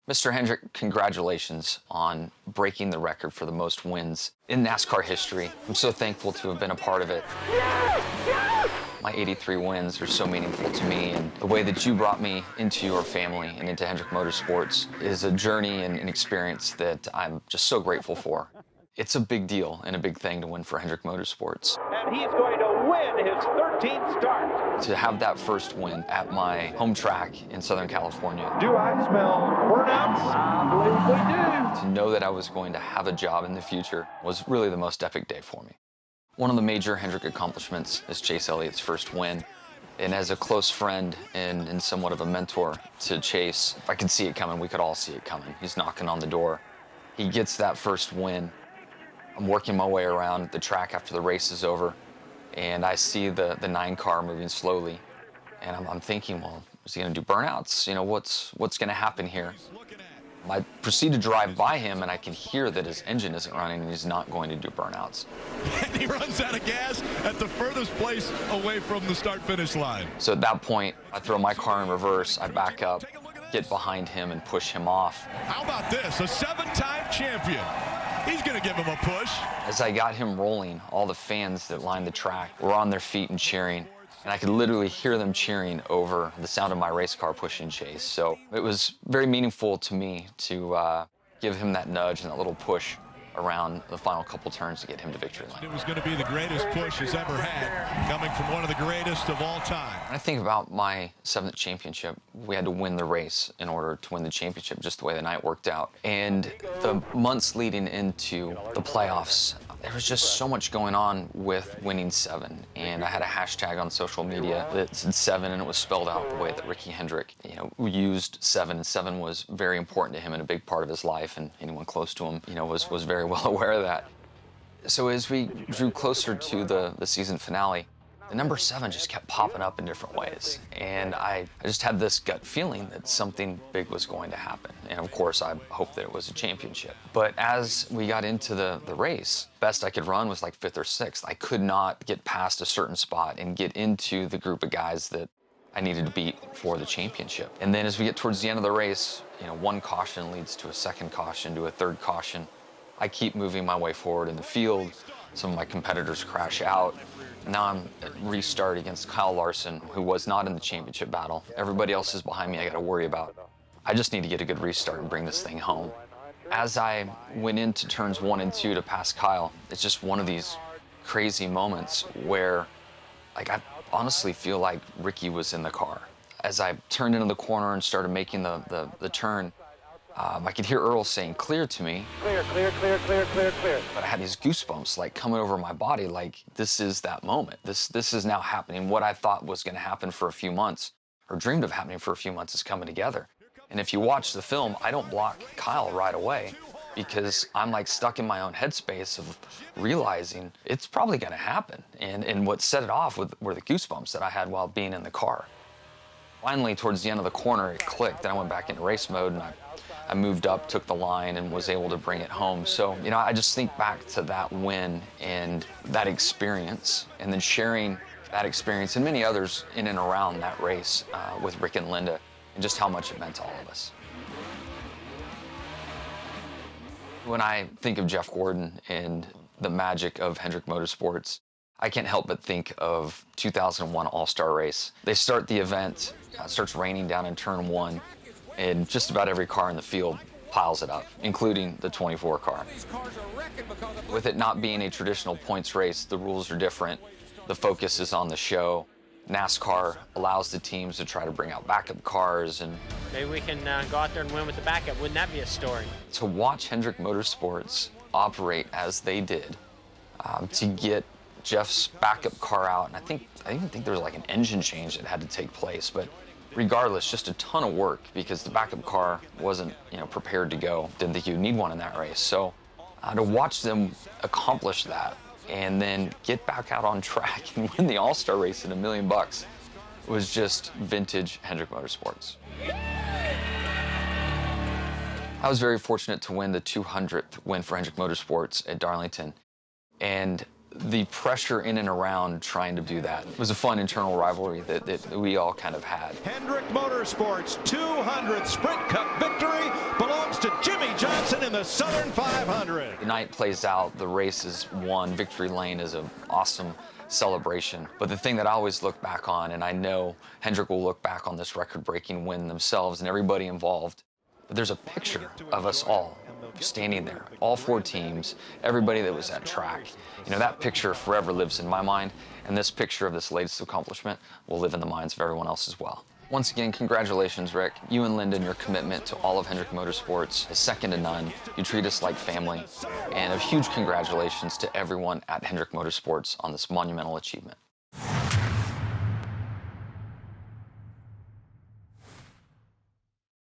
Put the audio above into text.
Mr. Hendrick, congratulations on breaking the record for the most wins in NASCAR history. I'm so thankful to have been a part of it. My 83 wins are so meaningful to me, and the way that you brought me into your family and into Hendrick Motorsports is a journey and an experience that I'm just so grateful for. It's a big deal and a big thing to win for Hendrick Motorsports. And he's going to win his 13th start. To have that first win at my home track in Southern California. Do I smell burnouts? I believe we do. To know that I was going to have a job in the future was really the most epic day for me. One of the major Hendrick accomplishments is Chase Elliott's first win. And as a close friend and somewhat of a mentor to Chase, I could see it coming. We could all see it coming. He's knocking on the door. He gets that first win. I'm working my way around the track after the race is over, and I see the 9 car moving slowly. And I'm thinking, well, is he going to do burnouts? You know, what's going to happen here? I proceed to drive by him, and I can hear that his engine isn't running, and he's not going to do burnouts. And he runs out of gas at the furthest place away from the start-finish line. So at that point, I throw my car in reverse, I back up, get behind him, and push him off. How about this? A 7-time champion. He's going to give him a push. As I got him rolling, all the fans that lined the track were on their feet and cheering. And I could literally hear them cheering over the sound of my race car pushing Chase. So it was very meaningful to me to give him that nudge and that little push around the final couple turns to get him to victory lane. It was going to be the greatest push he's ever had, coming from one of the greatest of all time. When I think about my 7th championship, we had to win the race in order to win the championship, just the way the night worked out. And the months leading into the playoffs, there was just so much going on with winning 7. And I had a hashtag on social media that said 7, and it was spelled out the way that Ricky Hendrick, used 7. And 7 was very important to him and a big part of his life. And anyone close to him, was very well aware of that. So as we drew closer to the season finale, the number 7 just kept popping up in different ways. And I just had this gut feeling that something big was going to happen. And of course, I hoped that it was a championship. But as we got into the race, best I could run was like 5th or 6th. I could not get past a certain spot and get into the group of guys that I needed to beat for the championship. And then as we get towards the end of the race, one caution leads to a second caution, to a third caution. I keep moving my way forward in the field. Some of my competitors crash out. Now I'm at restart against Kyle Larson, who was not in the championship battle. Everybody else is behind me I got to worry about. I just need to get a good restart and bring this thing home. As I went into turns 1 and 2 to pass Kyle, it's just one of these crazy moments where, I honestly feel like Ricky was in the car. As I turned into the corner and started making the turn, I could hear Earl saying clear to me. Clear, clear, clear, clear, clear, clear. But I had these goosebumps coming over my body, this is that moment. This is now happening. What I thought was going to happen for a few months, or dreamed of happening for a few months, is coming together. And if you watch the film, I don't block Kyle right away because I'm stuck in my own headspace of realizing it's probably going to happen. And what set it off were the goosebumps that I had while being in the car. Finally, towards the end of the corner, it clicked, and I went back into race mode, and I moved up, took the line, and was able to bring it home. So, I just think back to that win and that experience, and then sharing that experience and many others in and around that race with Rick and Linda, and just how much it meant to all of us. When I think of Jeff Gordon and the magic of Hendrick Motorsports, I can't help but think of 2001 All-Star Race. They start the event, it starts raining down in turn 1, and just about every car in the field piles it up, including the 24 car. With it not being a traditional points race, the rules are different. The focus is on the show. NASCAR allows the teams to try to bring out backup cars, and maybe we can go out there and win with the backup. Wouldn't that be a story? To watch Hendrick Motorsports operate as they did, to get Jeff's backup car out, and I even think there was an engine change that had to take place, but regardless, just a ton of work because the backup car wasn't, prepared to go. Didn't think you'd need one in that race. So to watch them accomplish that and then get back out on track and win the All-Star race at $1 million was just vintage Hendrick Motorsports. I was very fortunate to win the 200th win for Hendrick Motorsports at Darlington. And the pressure in and around trying to do that. It was a fun internal rivalry that we all kind of had. Hendrick Motorsports' 200th Sprint Cup victory belongs to Jimmy Johnson in the Southern 500. The night plays out, the race is won, victory lane is an awesome celebration. But the thing that I always look back on, and I know Hendrick will look back on this record-breaking win themselves and everybody involved, but there's a picture of us all standing there, all 4 teams, everybody that was at track. You know, that picture forever lives in my mind, and this picture of this latest accomplishment will live in the minds of everyone else as well. Once again, congratulations, Rick. You and Lyndon, your commitment to all of Hendrick Motorsports is second to none. You treat us like family, and a huge congratulations to everyone at Hendrick Motorsports on this monumental achievement.